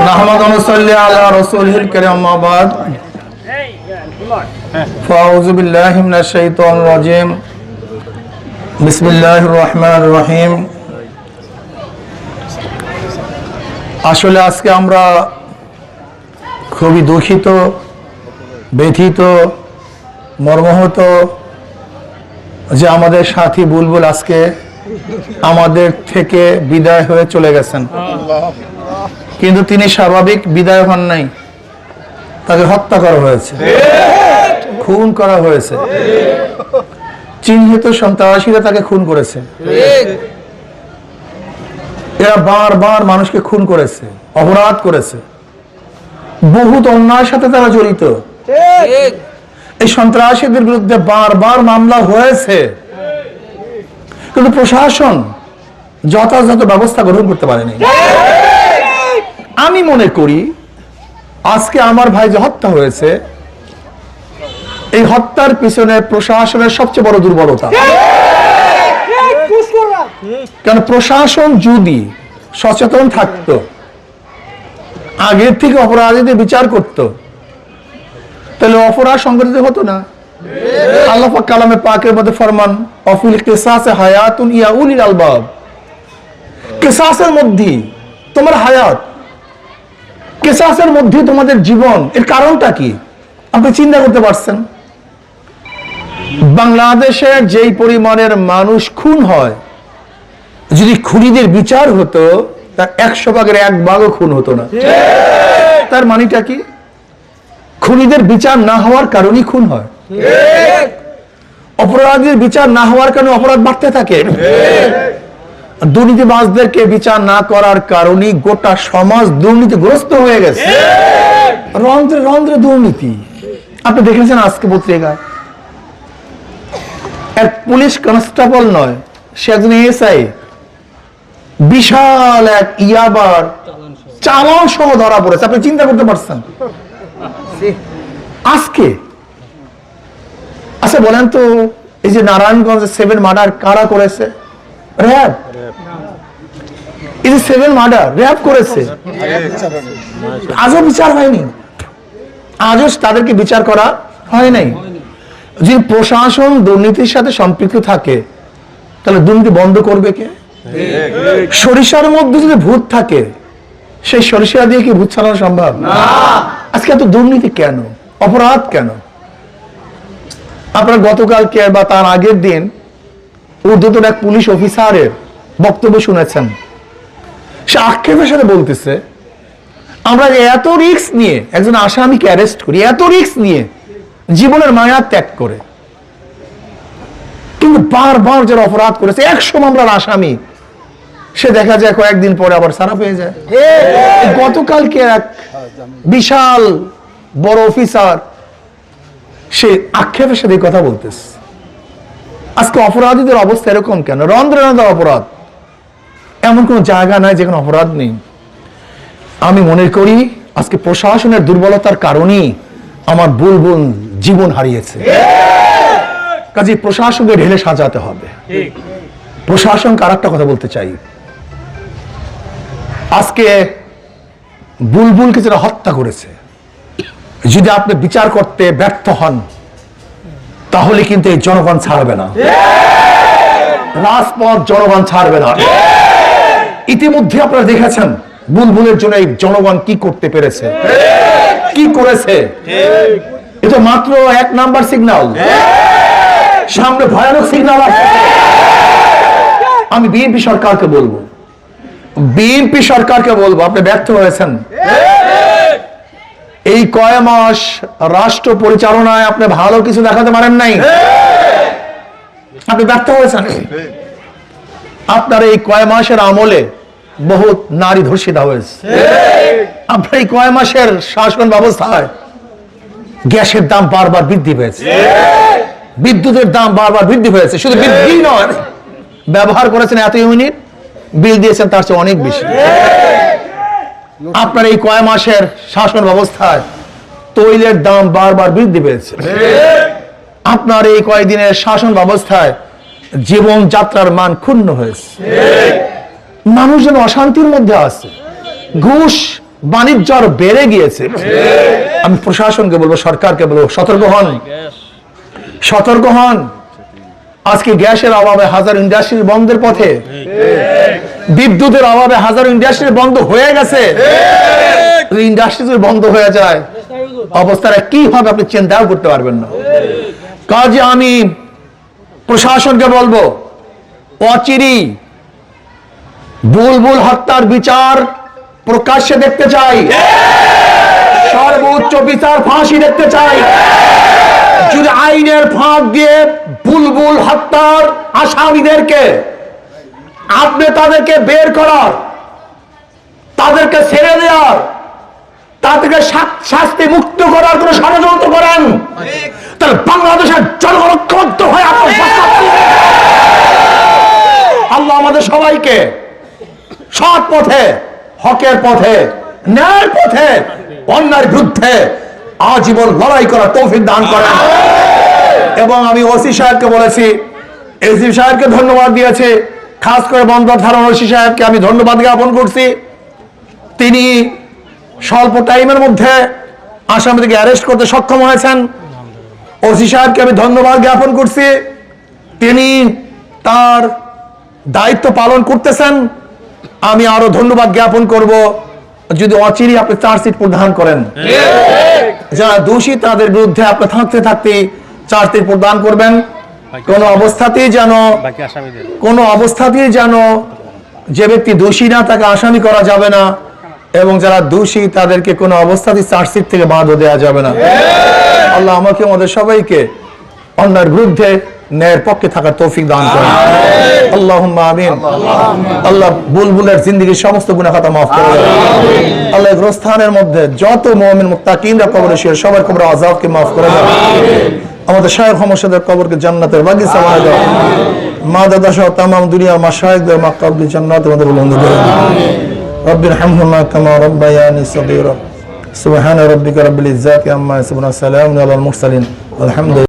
নাহমাদু নুসাল্লি আলা রাসূলিল কারীম আম্মা বাদ ফাউযু বিল্লাহি মিনাশ শাইতানির রাজীম বিসমিল্লাহির রহমানির রহিম। আসলে আজকে আমরা খুবই দুঃখিত, ব্যথিত, মর্মাহত যে আমাদের সাথী বুলবুল আজকে আমাদের থেকে বিদায় হয়ে চলে গেছেন। কিন্তু তিনি স্বাভাবিক বিদায় হন নাই, তাকে হত্যা করা হয়েছে, খুন করা হয়েছে। চিহ্নিত সন্ত্রাসীরা তাকে খুন করেছে। এরা বারবার মানুষকে খুন করেছে, অপরাধ করেছে, বহুত অন্যায়ের সাথে তারা জড়িত। এই সন্ত্রাসীদের বিরুদ্ধে বারবার মামলা হয়েছে, কিন্তু প্রশাসন যথাযথ ব্যবস্থা গ্রহণ করতে পারেনি। আমি মনে করি আজকে আমার ভাই যে হত্যা হয়েছে, এই হত্যার পিছনে প্রশাসনের সবচেয়ে বড় দুর্বলতা। কারণ প্রশাসন যদি সচেতন থাকতো, আগের থেকে অপরাধীদের বিচার করত, তাহলে অপরাধ সংঘটিত হতো না। আল্লাহ পাক কালামে পাকের মধ্যে ফরমান অফিল কিসাসে হায়াতুন ইয়া উলিল আলবাব। কিসাসের মধ্যে তোমার হায়াত, কিসাসের মধ্যে তোমাদের জীবন। এর কারণটা কি আপনি চিন্তা করতে পারছেন? বাংলাদেশে যেই পরিমাণের মানুষ খুন হয়, যদি খুনিদের বিচার হতো তার 100 ভাগের 1 ভাগও খুন হতো না। তার মানেটা কি? খুনিদের বিচার না হওয়ার কারণেই খুন হয়, অপরাধীর বিচার না হওয়ার কারণে অপরাধ বাড়তে থাকে। দুর্নীতিবাজদেরকে বিচার না করার কারণে গোটা সমাজ দুর্নীতিগ্রস্ত হয়ে গেছে। রন্ধ্রে রন্ধ্রে দুর্নীতি। আপনি দেখেছেন আজকে পত্রিকায় এক পুলিশ কনস্টেবল নয়, সে একজন এসআই, বিশাল এক ইয়াবার চালান সহ ধরা পড়েছে। আপনি চিন্তা করতে পারছেন আজকে? আচ্ছা বলেন তো, এই যে নারায়ণগঞ্জে 7 মার্ডার কারা করেছে? র‍্যাব। এই যে 7 মার্ডার র‍্যাব করেছে, আজও বিচার হয়নি, আজও তাদেরকে বিচার করা হয় নাই। যদি প্রশাসন দুর্নীতির সাথে সম্পৃক্ত থাকে, তাহলে দুর্নীতি বন্ধ করবে কে? সরিষার মধ্যে যদি ভূত থাকে, সেই সরিষা দিয়ে কি ভূত ছাড়ানো সম্ভব? আজকে এত দুর্নীতি কেন, অপরাধ কেন? আপনার গতকালকে বা তার আগের দিন ঊর্ধ্বতন এক পুলিশ অফিসারের বক্তব্য শুনেছেন। সে আক্ষেপের সাথে বলতেছে, আমরা এত রিস্ক নিয়ে একজন আসামিকে অ্যারেস্ট করি, এত রিস্ক নিয়ে জীবনের মায়া ত্যাগ করে, কিন্তু বারবার যারা অপরাধ করেছে 100 মামলার আসামি, সে দেখা যায় কয়েকদিন পরে আবার সারা পেয়ে যায়। গতকালকে এক বিশাল বড় অফিসার সে আক্ষেপের সাথে কথা বলতেছে। আজকে অপরাধীদের অবস্থা এরকম কেন? রন্ধ্রে রন্ধ্রে অপরাধ, এমন কোন জায়গা নাই যেখানে অপরাধ নেই। আমি মনে করি আজকে প্রশাসনের দুর্বলতার কারণেই আমার বুলবুল জীবন হারিয়েছে। কাজে প্রশাসনকে ঢেলে সাজাতে হবে। প্রশাসনকে আরেকটা কথা বলতে চাই, আজকে বুলবুলকে যারা হত্যা করেছে, যদি আপনি বিচার করতে ব্যর্থ হন, তাহলে কিন্তু এই জনগণ ছাড়বে না, রাজপথ জনগণ ছাড়বে না। ইতিমধ্যে আপনারা দেখেছেন বুলবুলের জন্য এই জনগণ কি করতে পেরেছে, কি করেছে। এটা মাত্র 1 নাম্বার সিগন্যাল, সামনে ভয়ানক সিগন্যাল আছে। আমি বিএনপি সরকারকে বলবো, আপনি ব্যর্থ হয়েছেন। এই কয় মাস রাষ্ট্র পরিচালনায় আপনি ভালো কিছু দেখাতে পারেন নাই, আপনি ব্যর্থ হয়েছেন। আপনার এই কয় মাসের আমলে বহুত নারী ধর্ষিতা হয়েছে। আপনার এই কয় মাসের শাসন ব্যবস্থায় গ্যাসের দাম বারবার বৃদ্ধি পেয়েছে, বিদ্যুতের দাম বারবার বৃদ্ধি হয়েছে। শুধু বৃদ্ধি নয়, ব্যবহার করেছেন এত ইউনিট, বিল দিয়েছেন তার চেয়ে অনেক বেশি। আপনার এই কয় মাসের শাসন ব্যবস্থায় তৈলের দাম বারবার বৃদ্ধি পেয়েছে। আপনার এই কয়েকদিনের শাসন ব্যবস্থায় জীবন যাত্রার মান ক্ষুণ্ণ হয়েছে, মানুষ যেন অশান্তির মধ্যে আছে, ঘুষ বাণিজ্য আরো বেড়ে গিয়েছে। আমি প্রশাসনকে বলবো, সরকারকে বলবো, সতর্ক হন, সতর্ক হন। আজকে গ্যাসের অভাবে হাজার ইন্ডাস্ট্রি বন্ধের পথে, বিদ্যুতের অভাবে হাজার ইন্ডাস্ট্রি বন্ধ হয়ে গেছে। ইন্ডাস্ট্রি যদি বন্ধ হয়ে যায় অবস্থাটা কি হবে আপনি চিন্তাও করতে পারবেন না। কাজে আমি প্রশাসনকে বলবো, অচিরেই বুলবুল হত্যার বিচার প্রকাশ্যে দেখতে চাই, সর্বোচ্চ বিচার ফাঁসি দেখতে চাই। যদি আইনের ফাঁক দিয়ে বুলবুল হত্যার আসামিদেরকে আপনি তাদেরকে বের করার, তাদেরকে ছেড়ে দেওয়ার, তাদেরকে শাস্তি মুক্ত করার কোন ষড়যন্ত্র করেন, তাহলে বাংলাদেশের জনগণ ঐক্যবদ্ধ হয়ে আপনার আল্লাহ আমাদের সবাইকে সৎ পথে, হকের পথে, ন্যায়ের পথে, অন্যায়ের বিরুদ্ধে আজীবন লড়াই করার তৌফিক দান করেন। এবং আমি ওসি সাহেবকে বলেছি, এসি সাহেবকে ধন্যবাদ দিয়েছি, খাস করে বন্দর থানার ওসি সাহেবকে আমি ধন্যবাদ জ্ঞাপন করছি। তিনি স্বল্প টাইমের মধ্যে আসামিদেরকে অ্যারেস্ট করতে সক্ষম হয়েছেন। ওসি সাহেবকে আমি ধন্যবাদ জ্ঞাপন করছি, তিনি তার দায়িত্ব পালন করতেছেন। আমি আরো ধন্যবাদ জ্ঞাপন করব যদি অচিরেই আপনি চার্জশিট প্রদান করেন, যারা দোষী তাদের বিরুদ্ধে আপনি থাকতে থাকতে চার্জশিট প্রদান করবেন। কোন অবস্থাতেই যেন যে ব্যক্তি দোষী না তাকে আসামি করা যাবে না, এবং যারা দোষী তাদেরকে কোনো অবস্থাতেই চার্জশিট থেকে বাদ দেওয়া যাবে না। আল্লাহ আমাকে আমাদের সবাইকে অন্যায়ের বিরুদ্ধে ন্যায়ের পক্ষে থাকার তৌফিক দান করেন। আল্লাহুম্মা আমিন। আল্লাহ বুলবুলের জিন্দেগীর সমস্ত গুনাহ খাতা মাফ করে দেন। আল্লাহ গ্রস্থানের মধ্যে যত মুমিন মুত্তাকিনরা কবরে শুয়ে সবার কবরে আযাবকে মাফ করে দেন। আমাদের শায়েখ মুর্শিদের কবরকে জান্নাতের বাগিচা বানায় দাও। মা দাদা সহ तमाम দুনিয়ার মাশায়েখদের মাকবুল জান্নাতের মধ্যে বুলন্দ করে দাও। রব্বিরহামহুমা কামা রাব্বায়ানি সগীরা। সুবহান রাব্বিকা রাব্বিল ইজ্জাতি আম্মা ইয়াসিফুন, সালামুন আলাল মুরসালিন, আলহামদুলিল্লাহ।